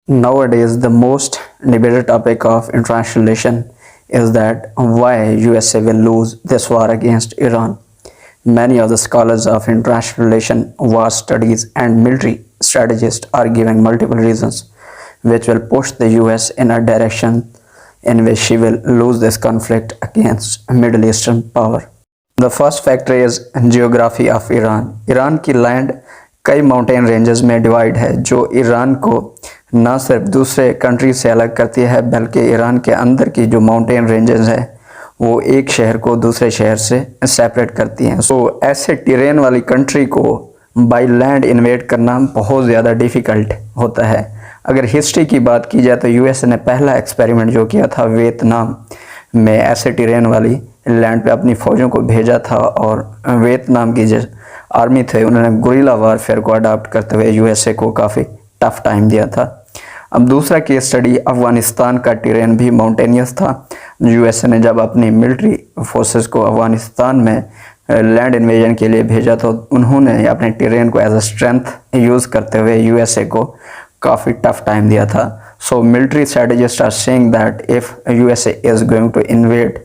Nowadays, the most debated topic of international relation is that why USA will lose this war against Iran. Many of the scholars of international relation, war studies, and military strategists are giving multiple reasons which will push the US in a direction in which she will lose this conflict against Middle Eastern power. The first factor is geography of Iran. Iran की land कई mountain ranges में divide है जो Iran को न सिर्फ दूसरे country से अलग करती है बल्कि ईरान के अंदर की जो माउंटेन रेंजेस है वो एक शहर को दूसरे शहर से सेपरेट करती हैं। सो ऐसे टेरेन वाली कंट्री को बाय लैंड इन्वेड करना बहुत ज़्यादा डिफ़िकल्ट होता है। अगर हिस्ट्री की बात की जाए तो यूएस ने पहला एक्सपेरिमेंट जो किया था वियतनाम में ऐसे टेरेन वाली लैंड पे अपनी फ़ौजों को भेजा था और वियतनाम की जो आर्मी थे उन्होंने गुरिल्ला वारफेयर को अडॉप्ट करते हुए यूएसए को काफ़ी टफ टाइम दिया था। अब दूसरा केस स्टडी अफ़गानिस्तान का टेरेन भी माउंटेनियस था। यूएसए ने जब अपनी मिलिट्री फोर्सेस को अफ़गानिस्तान में लैंड इन्वेजन के लिए भेजा तो उन्होंने अपने टेरेन को एज अ स्ट्रेंथ यूज़ करते हुए यूएसए को काफ़ी टफ टाइम दिया था। So military strategist are saying that if USA is going to invade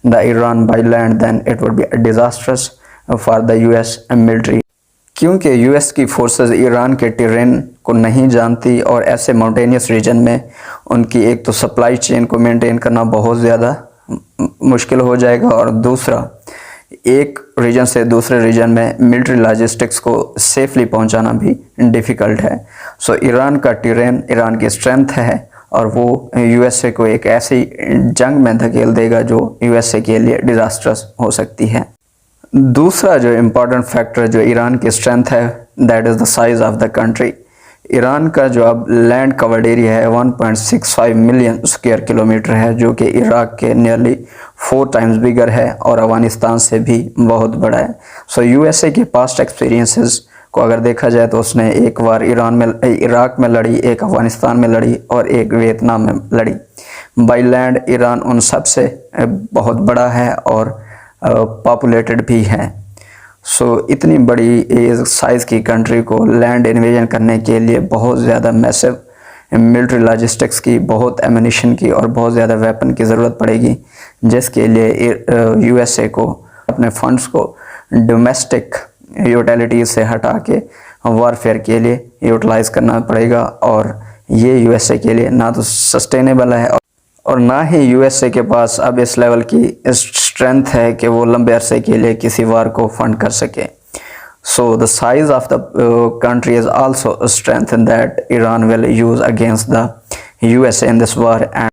the Iran by land then it would be disastrous for the US military. क्योंकि US की forces Iran के terrain को नहीं जानती और ऐसे माउंटेनियस रीजन में उनकी एक तो सप्लाई चेन को मेंटेन करना बहुत ज़्यादा मुश्किल हो जाएगा और दूसरा एक रीजन से दूसरे रीजन में मिलिट्री लॉजिस्टिक्स को सेफली पहुंचाना भी डिफ़िकल्ट है। सो ईरान का टेरेन ईरान की स्ट्रेंथ है और वो यूएसए को एक ऐसी जंग में धकेल देगा जो यूएसए के लिए डिजास्टर्स हो सकती है। दूसरा जो इम्पोर्टेंट फैक्टर जो ईरान की स्ट्रेंथ है that is the size of the country. Iran का जो अब लैंड कवर्ड एरिया है 1.65 मिलियन स्क्वायर किलोमीटर है जो कि इराक के नियरली 4 टाइम्स बिगर है और अफगानिस्तान से भी बहुत बड़ा है। सो यूएसए के पास्ट एक्सपीरियंसेस को अगर देखा जाए तो उसने एक बार इराक में लड़ी, एक अफगानिस्तान में लड़ी और एक वियतनाम में लड़ी। बाई लैंड ईरान उन सब से बहुत बड़ा है और पॉपुलेटेड भी है। सो इतनी बड़ी साइज़ की कंट्री को लैंड इन्वेजन करने के लिए बहुत ज़्यादा मैसिव मिलिट्री लॉजिस्टिक्स की, बहुत एमिनिशन की और बहुत ज़्यादा वेपन की ज़रूरत पड़ेगी जिसके लिए यूएसए को अपने फंड्स को डोमेस्टिक यूटिलिटीज़ से हटा के वॉरफेयर के लिए यूटिलाइज़ करना पड़ेगा और ये यूएसए के लिए ना तो सस्टेनेबल है और ना ही यूएसए के पास अब इस लेवल की स्ट्रेंथ है कि वो लंबे अरसे के लिए किसी वार को फंड कर सके। So the size of the country is also strength that Iran will use against the USA in this war. And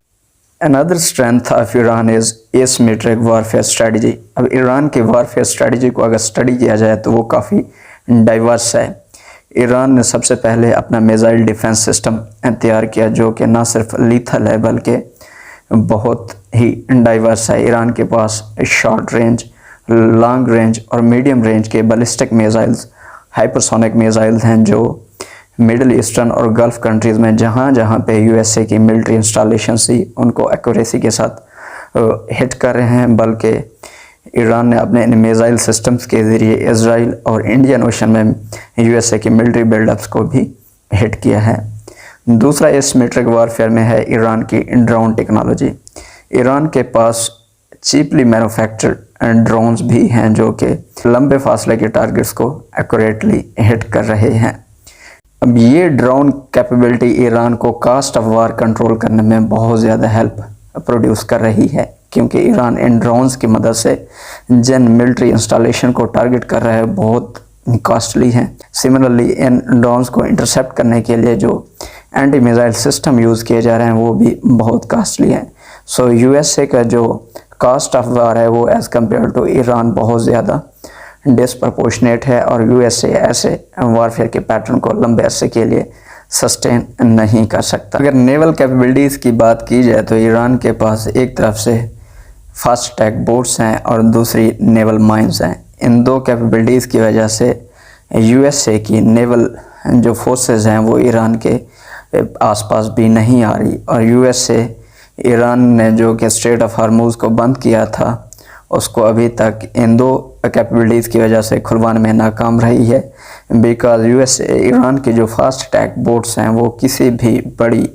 another strength of Iran is asymmetric warfare strategy. अब ईरान की वारफेयर स्ट्रेटजी को अगर study किया जाए तो वो काफ़ी diverse है। ईरान ने सबसे पहले अपना मिसाइल डिफेंस सिस्टम तैयार किया जो कि ना सिर्फ लीथल है बल्कि बहुत ही डाइवर्स है। ईरान के पास शॉर्ट रेंज, लॉन्ग रेंज और मीडियम रेंज के बैलिस्टिक मिसाइल्स, हाइपरसोनिक मिसाइल्स हैं जो मिडिल ईस्टर्न और गल्फ़ कंट्रीज़ में जहाँ जहाँ पे यूएसए की मिलिट्री इंस्टॉलेशन थी उनको एक्यूरेसी के साथ हिट कर रहे हैं। बल्कि ईरान ने अपने इन मिसाइल सिस्टम्स के ज़रिए इजराइल और इंडियन ओशन में यूएसए की मिलिट्री बिल्डअप्स को भी हिट किया है। दूसरा एसिमेट्रिक वारफेयर में है ईरान की ड्रोन टेक्नोलॉजी। ईरान के पास चीपली मैन्युफैक्चर्ड ड्रोन्स भी हैं जो कि लंबे फासले के टारगेट्स को एक्यूरेटली हिट कर रहे हैं। अब ये ड्रोन कैपेबिलिटी ईरान को कास्ट ऑफ वार कंट्रोल करने में बहुत ज़्यादा हेल्प प्रोड्यूस कर रही है क्योंकि ईरान इन ड्रोन्स की मदद से जिन मिलिट्री इंस्टॉलेशन को टारगेट कर रहा है बहुत कॉस्टली हैं। सिमिलरली इन ड्रोन्स को इंटरसेप्ट करने के लिए जो एंटी मिसाइल सिस्टम यूज़ किए जा रहे हैं वो भी बहुत कॉस्टली हैं। सो यूएसए का जो कास्ट ऑफ वार है वो एज़ कम्पेयर टू ईरान बहुत ज़्यादा डिसप्रपोर्शनेट है और यूएसए ऐसे वारफेयर के पैटर्न को लंबे अरसे के लिए सस्टेन नहीं कर सकता। अगर नेवल कैपेबिलिटीज़ की बात की जाए तो ईरान के पास एक तरफ से फास्ट अटैक बोट्स हैं और दूसरी नेवल माइंस हैं। इन दो कैपेबिलिटीज़ की वजह से यूएसए की नेवल जो फोर्सेस हैं वो ईरान के आसपास भी नहीं आ रही और ईरान ने जो कि स्ट्रेट ऑफ हार्मूज को बंद किया था उसको अभी तक इन दो कैपेबिलिटीज़ की वजह से खुलवाने में नाकाम रही है। बिकॉज यूएसए ईरान के जो फास्ट अटैक बोट्स हैं वो किसी भी बड़ी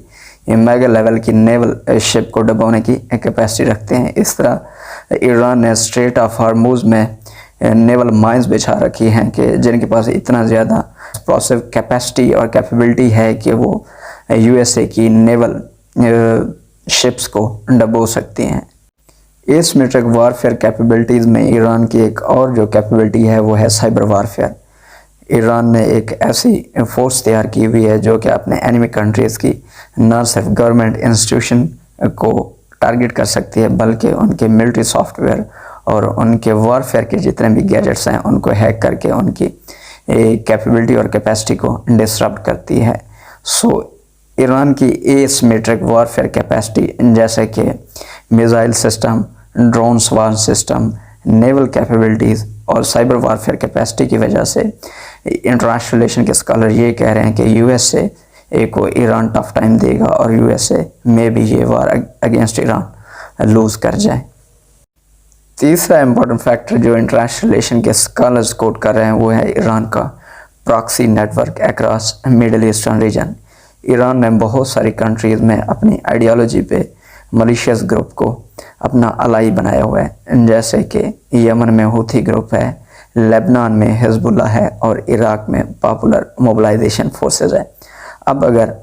मेगा लेवल की नेवल शिप को डुबोने की कैपेसिटी रखते हैं। इस तरह ईरान ने स्ट्रेट ऑफ हार्मूज में नेवल माइंस बिछा रखी हैं कि जिनके पास इतना ज़्यादा एक्सप्लोसिव कैपेसिटी और कैपेबिलिटी है कि वो यूएसए की नेवल शिप्स को डुबो सकती हैं। एसिमेट्रिक वारफेयर कैपेबिलिटीज़ में ईरान की एक और जो कैपेबिलिटी है वो है साइबर वारफेयर। ईरान ने एक ऐसी फोर्स तैयार की हुई है जो कि अपने एनिमी कंट्रीज़ की न सिर्फ गवर्नमेंट इंस्टीट्यूशन को टारगेट कर सकती है बल्कि उनके मिलिट्री सॉफ्टवेयर और उनके वॉरफेयर के जितने भी गैजेट्स हैं उनको हैक करके उनकी कैपेबिलिटी और कैपेसिटी को डिसरप्ट करती है। सो ईरान की एसिमेट्रिक वॉरफेयर कैपेसिटी जैसे कि मिसाइल सिस्टम, ड्रोन स्वार सिस्टम, नेवल कैपेबिलिटीज़ और साइबर वारफेयर कैपेसिटी की वजह से इंटरनेशनल रिलेशन के स्कॉलर ये कह रहे हैं कि यूएसए को ईरान टफ टाइम देगा और यूएसए में भी ये वार अगेंस्ट ईरान लूज़ कर जाए। तीसरा इम्पोर्टेंट फैक्टर जो इंटरनेशनल रिलेशन के स्कॉलर्स कोट कर रहे हैं वो है ईरान का proxy network across middle eastern region. Iran ने बहुत सारी कंट्रीज़ में अपनी आइडियोलॉजी पे मलिशियस ग्रुप को अपना अलाई बनाया हुआ है, जैसे कि यमन में हूथी ग्रुप है, लेबनान में हिजबुल्लाह है और इराक में पॉपुलर मोबिलाइजेशन फोर्सेस है। अब अगर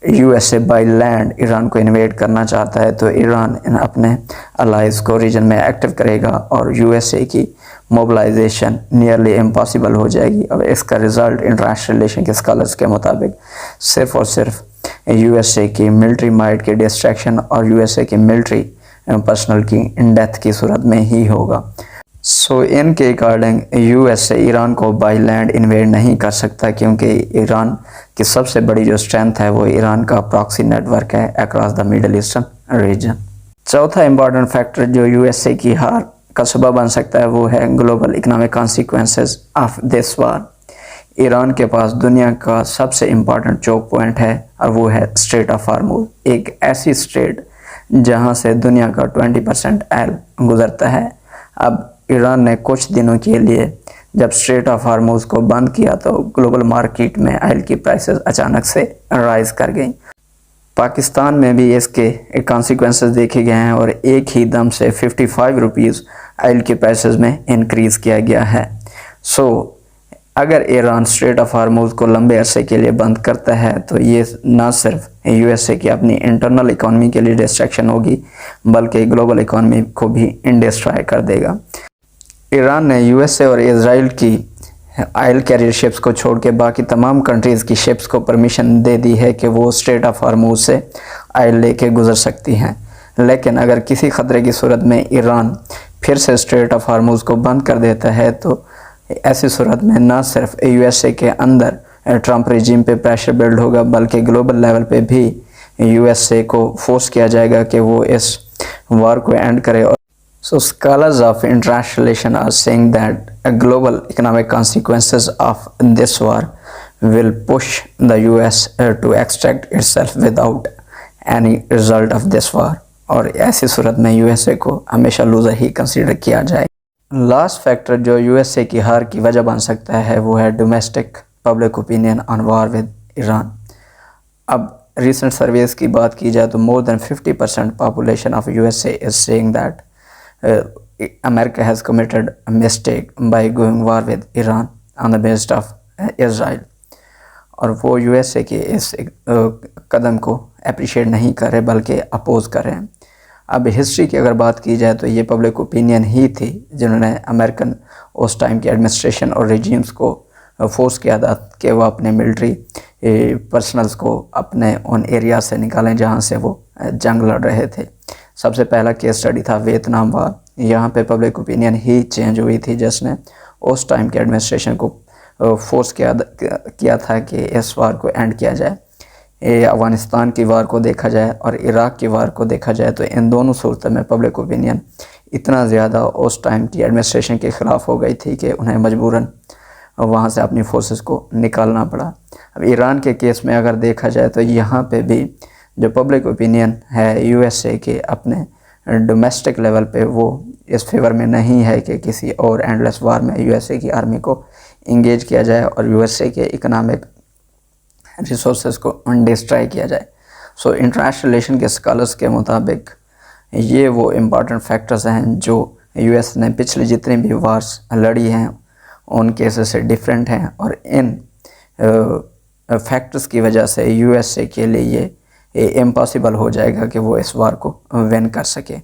यूएसए बाय लैंड ईरान को इन्वेड करना चाहता है तो ईरान इन अपने अलाइज को रीजन में एक्टिव करेगा और यूएसए की मोबिलाइजेशन नियरली इम्पॉसिबल हो जाएगी। अब इसका रिज़ल्ट इंटरनेशनल रिलेशन के स्कॉलर्स के मुताबिक सिर्फ और सिर्फ यूएसए की मिलिट्री माइट के डिस्ट्रैक्शन और यूएसए की मिलिट्री पर्सनल की डेथ की सूरत में ही होगा। सो इनके अकॉर्डिंग यूएसए ईरान को बाय लैंड इन्वेड नहीं कर सकता क्योंकि ईरान की सबसे बड़ी जो स्ट्रेंथ है वो ईरान का प्रॉक्सी नेटवर्क है across the middle eastern region. चौथा इंपॉर्टेंट फैक्टर जो यूएसए की हार का सबब बन सकता है वो है global economic consequences of this war. Iran के पास दुनिया का सबसे इम्पॉर्टेंट चोक पॉइंट है और वो है स्ट्रेट ऑफ हार्मूज, एक ऐसी स्ट्रेट जहां से दुनिया का 20% ऑयल गुजरता है। अब ईरान ने कुछ दिनों के लिए जब स्ट्रेट ऑफ हार्मूज को बंद किया तो ग्लोबल मार्केट में ऑयल की प्राइसेस अचानक से राइज कर गई। पाकिस्तान में भी इसके कॉन्सिक्वेंसेस देखे गए हैं और एक ही दम से 55 रुपीज़ ऑयल के प्राइसेस में इंक्रीज़ किया गया है। सो अगर ईरान स्ट्रेट ऑफ हार्मूज को लंबे अरसे के लिए बंद करता है तो ये ना सिर्फ यूएसए की अपनी इंटरनल इकॉनमी के लिए डिस्ट्रैक्शन होगी बल्कि ग्लोबल इकॉनमी को भी डिस्ट्रॉय कर देगा। ईरान ने यूएसए और इजराइल की ऑयल कैरियर शिप्स को छोड़ के बाकी तमाम कंट्रीज़ की शिप्स को परमिशन दे दी है कि वो स्ट्रेट ऑफ हार्मूज से ऑयल लेके गुजर सकती हैं। लेकिन अगर किसी ख़तरे की सूरत में ईरान फिर से स्ट्रेट ऑफ हार्मूज को बंद कर देता है तो ऐसी सूरत में न सिर्फ यूएसए के अंदर ट्रंप रिजीम पे प्रेशर बिल्ड होगा बल्कि ग्लोबल लेवल पे भी यूएसए को फोर्स किया जाएगा कि वो इस वार को एंड करे। So scholars of international relation are saying that global economic consequences of this war will push the US to extract itself without any result of this war और ऐसी सूरत में यूएसए को हमेशा लूजर ही कंसीडर किया जाए। Last factor जो USA की हार की वजह बन सकता है वो है domestic public opinion on war with Iran. अब रिसेंट सर्वेस की बात की जाए तो more than 50% population of USA is saying that America has committed a mistake by going war with Iran on the basis of Israel और वो USA के इस कदम को अप्रिशिएट नहीं कर रहे बल्कि अपोज कर रहे हैं। अब हिस्ट्री की अगर बात की जाए तो ये पब्लिक ओपिनियन ही थी जिन्होंने अमेरिकन उस टाइम की एडमिनिस्ट्रेशन और रेजिम्स को फोर्स किया था कि वो अपने मिलिट्री पर्सनल्स को अपने उन एरिया से निकालें जहाँ से वो जंग लड़ रहे थे। सबसे पहला केस स्टडी था वियतनाम वार। यहाँ पे पब्लिक ओपिनियन ही चेंज हुई थी जिसने उस टाइम के एडमिनिस्ट्रेशन को फोर्स किया था कि इस वार को एंड किया जाए। अफगानिस्तान की वार को देखा जाए और इराक की वार को देखा जाए तो इन दोनों सूरतों में पब्लिक ओपिनियन इतना ज़्यादा उस टाइम की एडमिनिस्ट्रेशन के ख़िलाफ़ हो गई थी कि उन्हें मजबूरन वहाँ से अपनी फोर्सेस को निकालना पड़ा। अब ईरान के केस में अगर देखा जाए तो यहाँ पे भी जो पब्लिक ओपिनियन है यूएसए के अपने डोमेस्टिक लेवल पे वो इस फेवर में नहीं है कि किसी और एंडलेस वार में यूएसए की आर्मी को इंगेज किया जाए और यूएसए के इकोनॉमिक रिसोर्सेज को डिस्ट्रॉय किया जाए। सो इंटरनेशनल रिलेशन के स्कॉलर्स के मुताबिक ये वो इम्पॉर्टेंट फैक्टर्स हैं जो यूएस ने पिछले जितनी भी वार्स लड़ी हैं उन केसेस से डिफरेंट हैं, और इन फैक्टर्स की वजह से यूएसए के लिए ये इम्पॉसिबल हो जाएगा कि वो इस वार को विन कर सके।